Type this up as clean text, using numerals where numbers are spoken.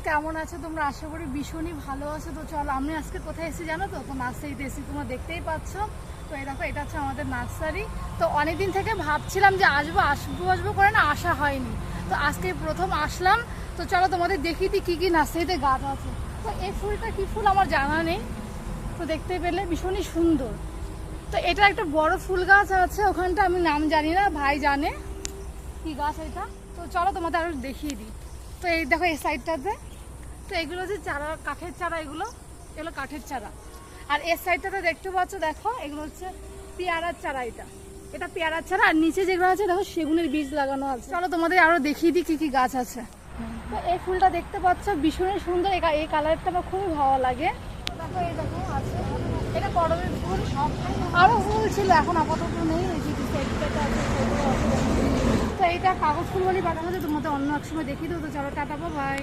কেমন আছো তোমরা? আশা করি ভীষণই ভালো আছো। তো চলো, আমি আজকে কোথায় এসেছি জানো তো? নার্সারিতে এসেছি, তোমরা দেখতেই পাচ্ছ। তো এই দেখো, এটা হচ্ছে আমাদের নার্সারি। তো অনেকদিন থেকে ভাবছিলাম যে আসবো করে না, আসা হয়নি। তো আজকে প্রথম আসলাম। তো চলো তোমাদের দেখিয়ে দিই কী কী নার্সারিতে গাছ আছে। তো এই ফুলটা কী ফুল আমার জানা নেই, তো দেখতে পেলে ভীষণই সুন্দর। তো এটা একটা বড় ফুল গাছ আছে ওখানটা, আমি নাম জানি না, ভাই জানে কি গাছ এটা। তো চলো তোমাদের আরো দেখিয়ে দিই। তো এই দেখো এই সাইডটাতে, তো এগুলো হচ্ছে চারা, কাঠের চারা, এগুলো কাঠের চারা। আর এর সাইডটাতে দেখতে পাচ্ছ, দেখো এগুলো হচ্ছে পেয়ারার চারা। এটা পেয়ারার চারা। আর নিচে যেগুলো আছে দেখো সেগুনের বীজ লাগানো আছে। চলো তোমাদের আরো দেখিয়ে দিই কি কি গাছ আছে। তো এই ফুলটা দেখতে পাচ্ছ ভীষণই সুন্দর, এই কালারটা আমার খুবই ভালো লাগে। দেখো এই দেখো আছে, এটা করবের ফুল। আরো ফুল ছিল, এখন আপাতত নেই। এই যে সাইডটাতে আছে সেগুলো আছে। তো এইটা কাগজ ফুল বলে পাঠানো হচ্ছে, তোমাদের অন্য এক সময় দেখিয়ে দেবো। তো চলো, টাটা, বাই।